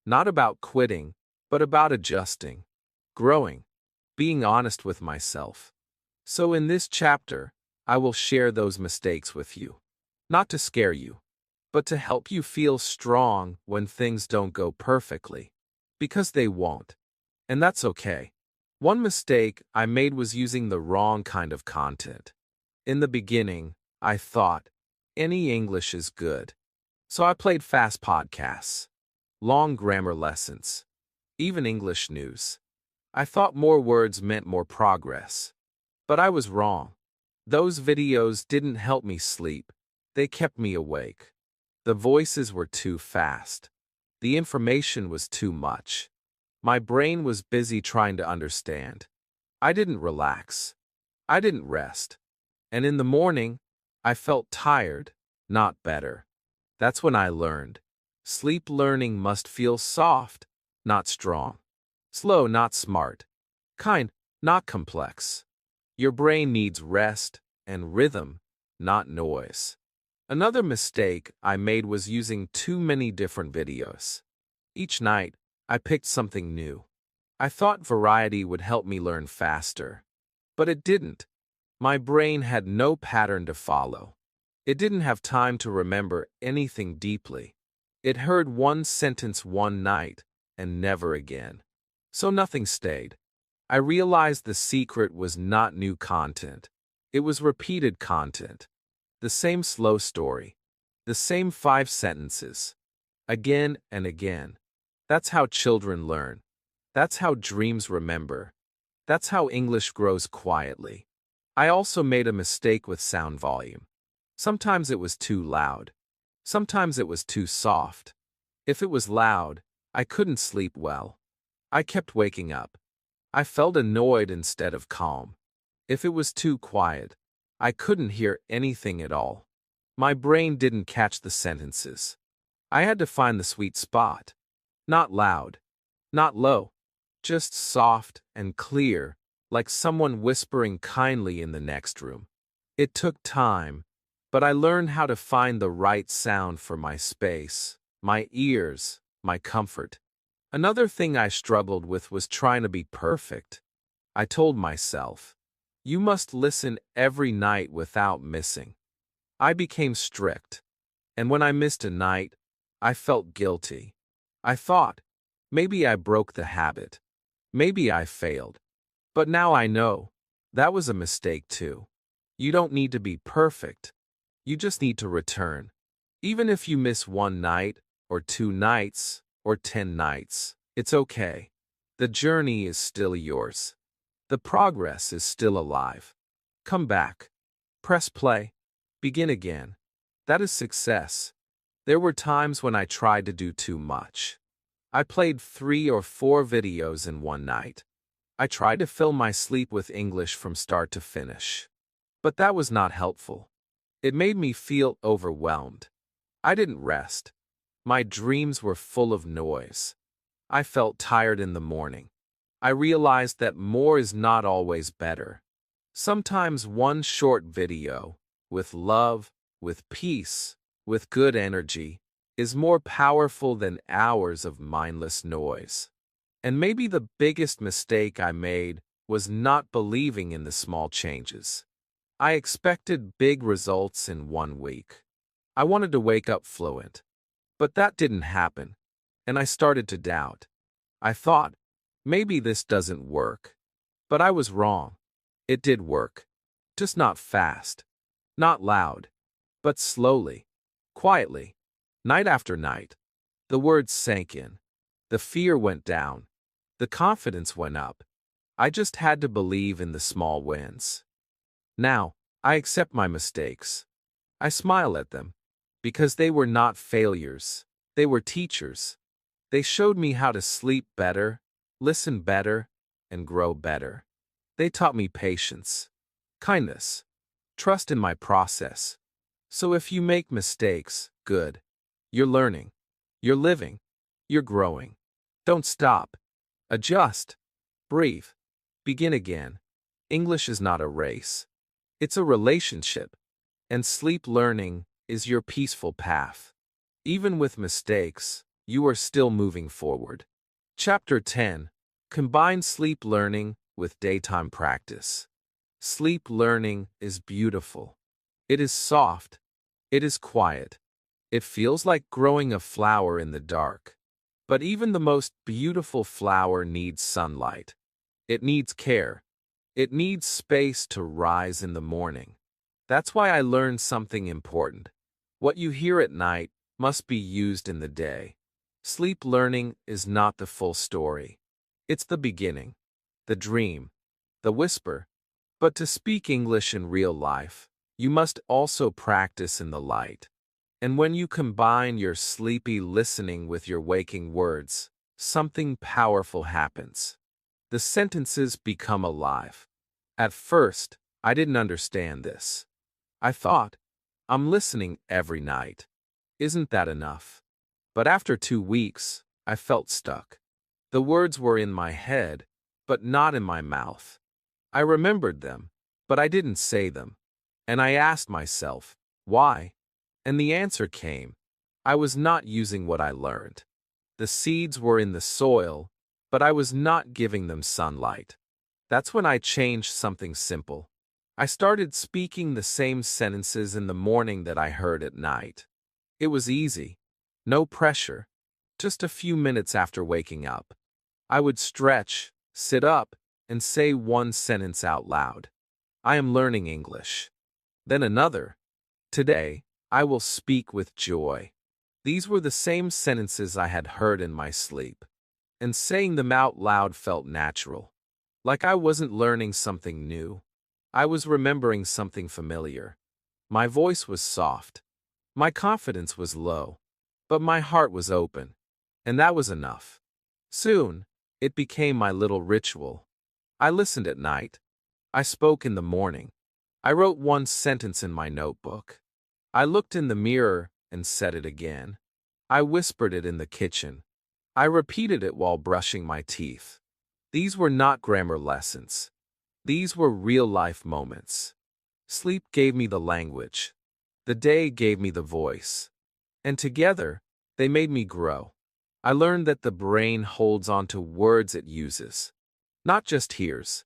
Not about quitting, but about adjusting, growing, being honest with myself. So in this chapter, I will share those mistakes with you. Not to scare you, but to help you feel strong when things don't go perfectly. Because they won't. And that's okay. One mistake I made was using the wrong kind of content. In the beginning, I thought, any English is good. So I played fast podcasts, long grammar lessons, even English news. I thought more words meant more progress. But I was wrong. Those videos didn't help me sleep. They kept me awake. The voices were too fast. The information was too much. My brain was busy trying to understand. I didn't relax. I didn't rest. And in the morning, I felt tired, not better. That's when I learned. Sleep learning must feel soft, not strong. Slow, not smart. Kind, not complex. Your brain needs rest and rhythm, not noise. Another mistake I made was using too many different videos. Each night, I picked something new. I thought variety would help me learn faster. But it didn't. My brain had no pattern to follow. It didn't have time to remember anything deeply. It heard one sentence one night and never again. So nothing stayed. I realized the secret was not new content. It was repeated content. The same slow story. The same 5 sentences. Again and again. That's how children learn. That's how dreams remember. That's how English grows quietly. I also made a mistake with sound volume. Sometimes it was too loud. Sometimes it was too soft. If it was loud, I couldn't sleep well. I kept waking up. I felt annoyed instead of calm. If it was too quiet, I couldn't hear anything at all. My brain didn't catch the sentences. I had to find the sweet spot. Not loud, not low, just soft and clear, like someone whispering kindly in the next room. It took time, but I learned how to find the right sound for my space, my ears, my comfort. Another thing I struggled with was trying to be perfect. I told myself, you must listen every night without missing. I became strict, and when I missed a night, I felt guilty. I thought, maybe I broke the habit. Maybe I failed. But now I know, that was a mistake too. You don't need to be perfect. You just need to return. Even if you miss one night, or 2 nights, or 10 nights, it's okay. The journey is still yours. The progress is still alive. Come back. Press play. Begin again. That is success. There were times when I tried to do too much. I played 3 or 4 videos in one night. I tried to fill my sleep with English from start to finish. But that was not helpful. It made me feel overwhelmed. I didn't rest. My dreams were full of noise. I felt tired in the morning. I realized that more is not always better. Sometimes one short video, with love, with peace, with good energy, is more powerful than hours of mindless noise. And maybe the biggest mistake I made was not believing in the small changes. I expected big results in 1 week. I wanted to wake up fluent. But that didn't happen, and I started to doubt. I thought, maybe this doesn't work. But I was wrong. It did work. Just not fast. Not loud. But slowly. Quietly. Night after night. The words sank in. The fear went down. The confidence went up. I just had to believe in the small wins. Now, I accept my mistakes. I smile at them. Because they were not failures. They were teachers. They showed me how to sleep better, listen better, and grow better. They taught me patience, kindness, trust in my process. So if you make mistakes, good. You're learning. You're living. You're growing. Don't stop. Adjust. Breathe. Begin again. English is not a race. It's a relationship. And sleep learning is your peaceful path. Even with mistakes, you are still moving forward. Chapter 10. Combine sleep learning with daytime practice. Sleep learning is beautiful. It is soft. It is quiet. It feels like growing a flower in the dark. But even the most beautiful flower needs sunlight. It needs care. It needs space to rise in the morning. That's why I learned something important. What you hear at night must be used in the day. Sleep learning is not the full story. It's the beginning, the dream, the whisper. But to speak English in real life, you must also practice in the light. And when you combine your sleepy listening with your waking words, something powerful happens. The sentences become alive. At first, I didn't understand this. I thought, I'm listening every night. Isn't that enough? But after 2 weeks, I felt stuck. The words were in my head, but not in my mouth. I remembered them, but I didn't say them. And I asked myself, why? And the answer came. I was not using what I learned. The seeds were in the soil, but I was not giving them sunlight. That's when I changed something simple. I started speaking the same sentences in the morning that I heard at night. It was easy. No pressure. Just a few minutes after waking up. I would stretch, sit up, and say one sentence out loud. I am learning English. Then another. Today, I will speak with joy. These were the same sentences I had heard in my sleep. And saying them out loud felt natural. Like I wasn't learning something new. I was remembering something familiar. My voice was soft. My confidence was low. But my heart was open. And that was enough. Soon, it became my little ritual. I listened at night. I spoke in the morning. I wrote one sentence in my notebook. I looked in the mirror and said it again. I whispered it in the kitchen. I repeated it while brushing my teeth. These were not grammar lessons. These were real-life moments. Sleep gave me the language. The day gave me the voice. And together, they made me grow. I learned that the brain holds on to words it uses. Not just hears.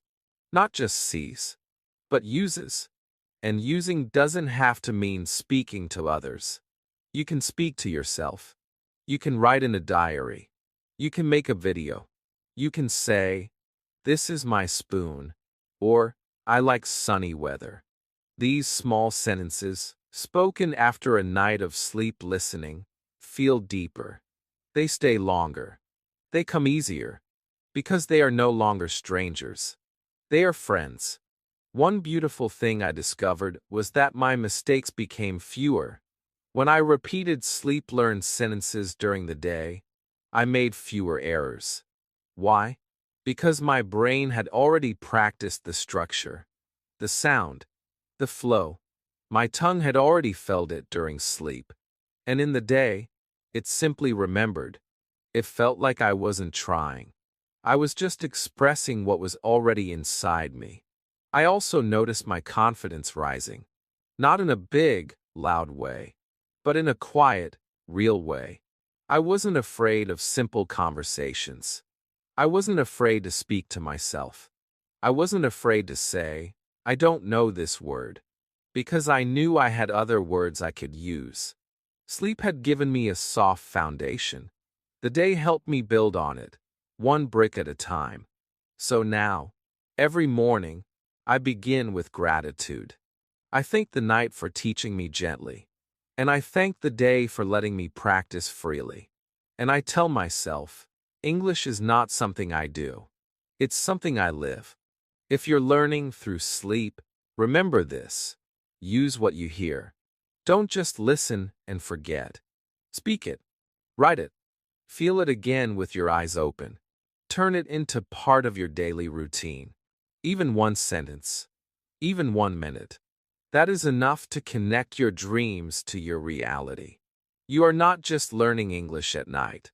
Not just sees. But uses. And using doesn't have to mean speaking to others. You can speak to yourself. You can write in a diary. You can make a video. You can say, "This is my spoon," or "I like sunny weather." These small sentences, spoken after a night of sleep listening, feel deeper. They stay longer. They come easier. Because they are no longer strangers. They are friends. One beautiful thing I discovered was that my mistakes became fewer. When I repeated sleep-learned sentences during the day, I made fewer errors. Why? Because my brain had already practiced the structure, the sound, the flow. My tongue had already felt it during sleep. And in the day, it simply remembered. It felt like I wasn't trying. I was just expressing what was already inside me. I also noticed my confidence rising. Not in a big, loud way, but in a quiet, real way. I wasn't afraid of simple conversations. I wasn't afraid to speak to myself. I wasn't afraid to say, "I don't know this word," because I knew I had other words I could use. Sleep had given me a soft foundation. The day helped me build on it, one brick at a time. So now, every morning, I begin with gratitude. I thank the night for teaching me gently. And I thank the day for letting me practice freely. And I tell myself, English is not something I do. It's something I live. If you're learning through sleep, remember this. Use what you hear. Don't just listen and forget. Speak it. Write it. Feel it again with your eyes open. Turn it into part of your daily routine. Even one sentence. Even 1 minute. That is enough to connect your dreams to your reality. You are not just learning English at night.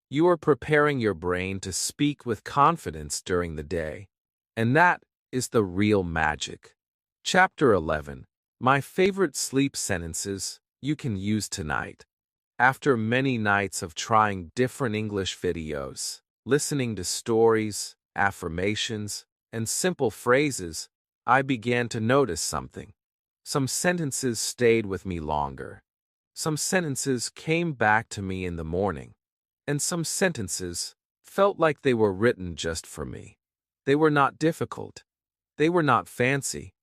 You are preparing your brain to speak with confidence during the day. And that is the real magic. Chapter 11. My favorite sleep sentences you can use tonight. After many nights of trying different English videos, listening to stories, affirmations, and simple phrases, I began to notice something. Some sentences stayed with me longer. Some sentences came back to me in the morning. And some sentences felt like they were written just for me. They were not difficult. They were not fancy.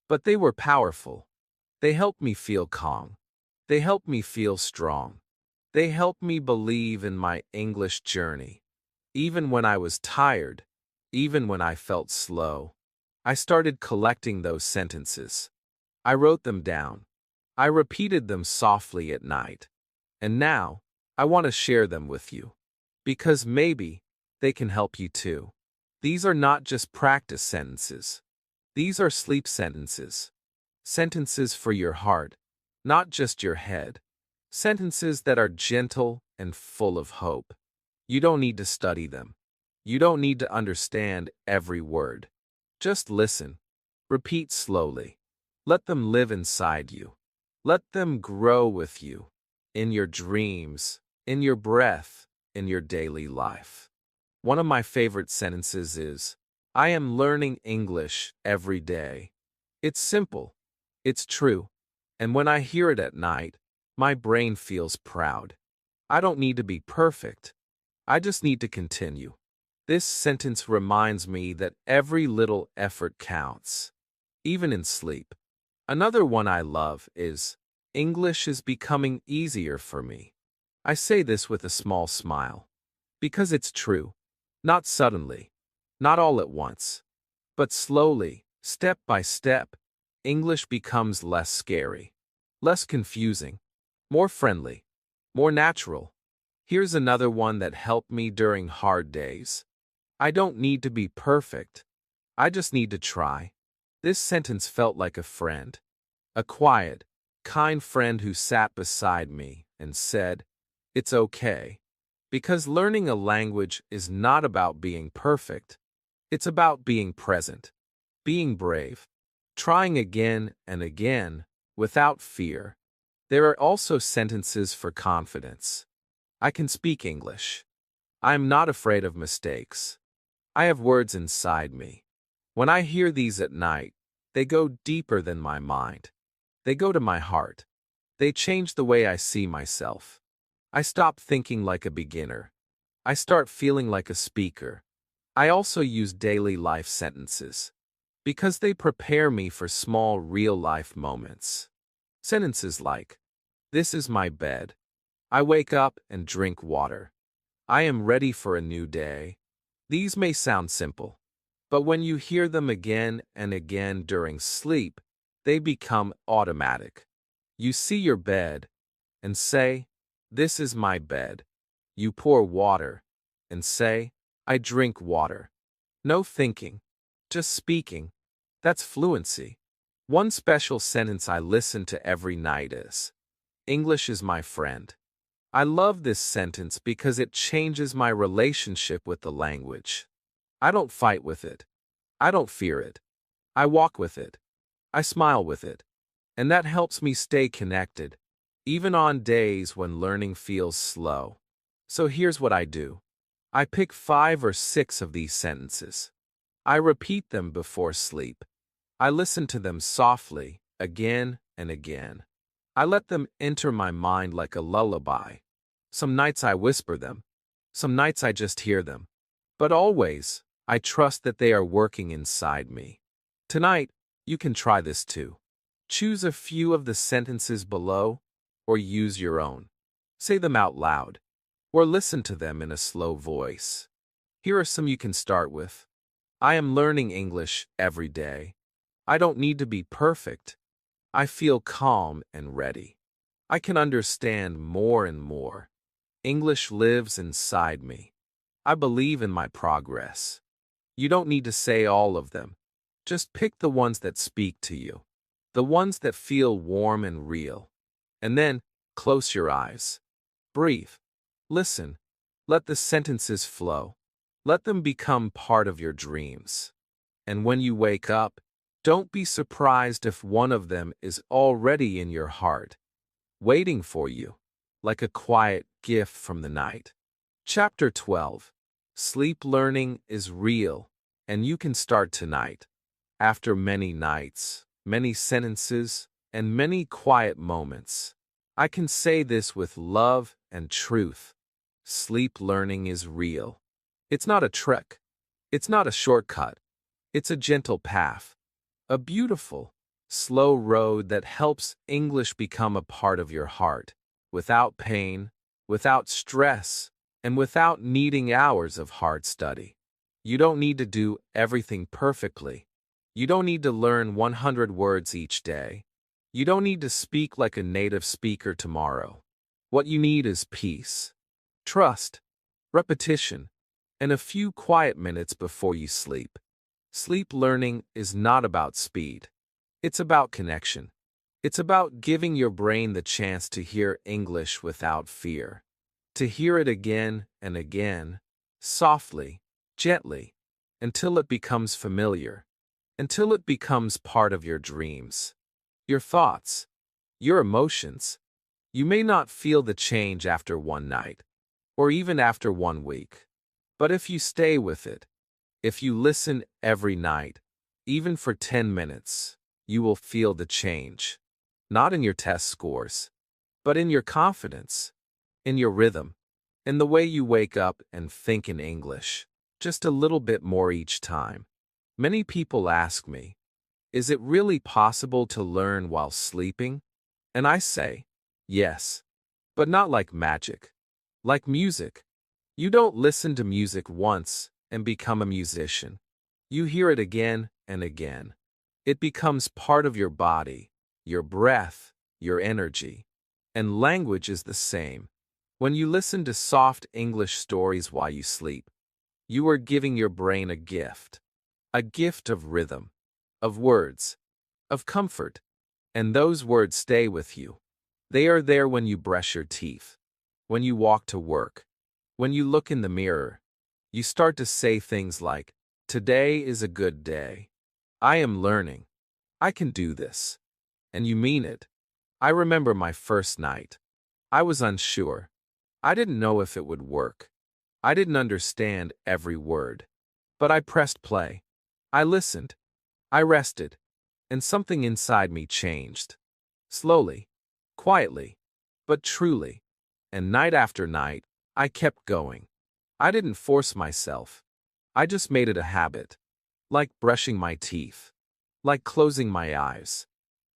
But they were powerful. They helped me feel calm. They helped me feel strong. They helped me believe in my English journey. Even when I was tired, even when I felt slow, I started collecting those sentences. I wrote them down. I repeated them softly at night. And now, I want to share them with you. Because maybe they can help you too. These are not just practice sentences. These are sleep sentences. Sentences for your heart, not just your head. Sentences that are gentle and full of hope. You don't need to study them. You don't need to understand every word. Just listen. Repeat slowly. Let them live inside you. Let them grow with you. In your dreams, in your breath, in your daily life. One of my favorite sentences is, "I am learning English every day." It's simple. It's true. And when I hear it at night, my brain feels proud. I don't need to be perfect. I just need to continue. This sentence reminds me that every little effort counts, even in sleep. Another one I love is, "English is becoming easier for me." I say this with a small smile. Because it's true. Not suddenly. Not all at once. But slowly, step by step, English becomes less scary. Less confusing. More friendly. More natural. Here's another one that helped me during hard days. I don't need to be perfect. I just need to try. This sentence felt like a friend. A quiet, kind friend who sat beside me and said, "It's okay." Because learning a language is not about being perfect. It's about being present, being brave, trying again and again without fear. There are also sentences for confidence. I can speak English. I am not afraid of mistakes. I have words inside me. When I hear these at night, they go deeper than my mind. They go to my heart. They change the way I see myself. I stop thinking like a beginner. I start feeling like a speaker. I also use daily life sentences because they prepare me for small real-life moments. Sentences like, "This is my bed. I wake up and drink water. I am ready for a new day." These may sound simple, but when you hear them again and again during sleep, they become automatic. You see your bed and say, "This is my bed." You pour water and say, "I drink water." No thinking, just speaking. That's fluency. One special sentence I listen to every night is, "English is my friend." I love this sentence because it changes my relationship with the language. I don't fight with it. I don't fear it. I walk with it. I smile with it. And that helps me stay connected, even on days when learning feels slow. So here's what I do. I pick 5 or 6 of these sentences. I repeat them before sleep. I listen to them softly, again and again. I let them enter my mind like a lullaby. Some nights I whisper them. Some nights I just hear them. But always, I trust that they are working inside me. Tonight, you can try this too. Choose a few of the sentences below, or use your own. Say them out loud, or listen to them in a slow voice. Here are some you can start with. I am learning English every day. I don't need to be perfect. I feel calm and ready. I can understand more and more. English lives inside me. I believe in my progress. You don't need to say all of them. Just pick the ones that speak to you, the ones that feel warm and real. And then, close your eyes. Breathe. Listen. Let the sentences flow. Let them become part of your dreams. And when you wake up, don't be surprised if one of them is already in your heart, waiting for you, like a quiet gift from the night. Chapter 12. Sleep learning is real, and you can start tonight. After many nights, many sentences, and many quiet moments, I can say this with love and truth. Sleep learning is real. It's not a trick. It's not a shortcut. It's a gentle path. A beautiful, slow road that helps English become a part of your heart, without pain, without stress, and without needing hours of hard study. You don't need to do everything perfectly. You don't need to learn 100 words each day. You don't need to speak like a native speaker tomorrow. What you need is peace, trust, repetition, and a few quiet minutes before you sleep. Sleep learning is not about speed. It's about connection. It's about giving your brain the chance to hear English without fear. To hear it again and again, softly, gently, until it becomes familiar, until it becomes part of your dreams, your thoughts, your emotions. You may not feel the change after one night, or even after 1 week. But if you stay with it, if you listen every night, even for 10 minutes, you will feel the change. Not in your test scores, but in your confidence, in your rhythm, in the way you wake up and think in English, just a little bit more each time. Many people ask me, is it really possible to learn while sleeping? And I say, yes, but not like magic. Like music. You don't listen to music once and become a musician. You hear it again and again. It becomes part of your body, your breath, your energy. And language is the same. When you listen to soft English stories while you sleep, you are giving your brain a gift. A gift of rhythm, of words, of comfort. And those words stay with you. They are there when you brush your teeth, when you walk to work, when you look in the mirror. You start to say things like, "Today is a good day. I am learning. I can do this." And you mean it. I remember my first night. I was unsure. I didn't know if it would work. I didn't understand every word. But I pressed play. I listened. I rested. And something inside me changed. Slowly, quietly, but truly. And night after night, I kept going. I didn't force myself. I just made it a habit. Like brushing my teeth. Like closing my eyes.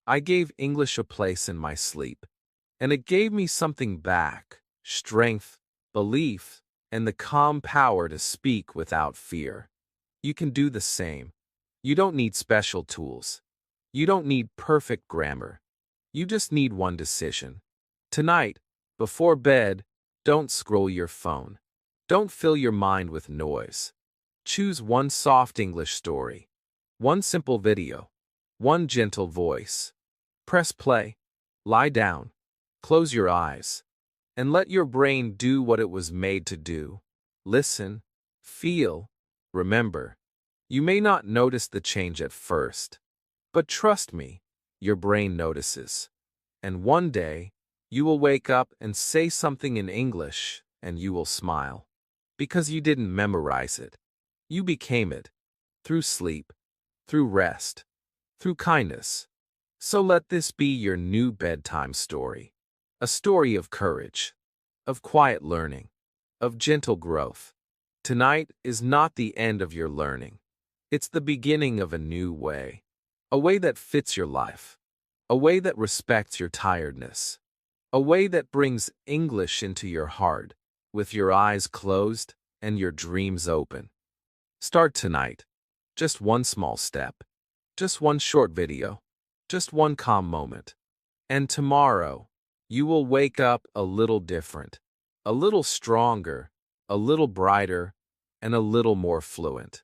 I gave English a place in my sleep. And it gave me something back. Strength, belief, and the calm power to speak without fear. You can do the same. You don't need special tools. You don't need perfect grammar. You just need one decision. Tonight, before bed, don't scroll your phone. Don't fill your mind with noise. Choose one soft English story. One simple video. One gentle voice. Press play. Lie down. Close your eyes. And let your brain do what it was made to do. Listen. Feel. Remember. You may not notice the change at first. But trust me, your brain notices. And one day, you will wake up and say something in English, and you will smile. Because you didn't memorize it. You became it. Through sleep, through rest, through kindness. So let this be your new bedtime story. A story of courage, of quiet learning, of gentle growth. Tonight is not the end of your learning. It's the beginning of a new way. A way that fits your life. A way that respects your tiredness. A way that brings English into your heart, with your eyes closed and your dreams open. Start tonight. Just one small step. Just one short video. Just one calm moment. And tomorrow, you will wake up a little different. A little stronger. A little brighter. And a little more fluent.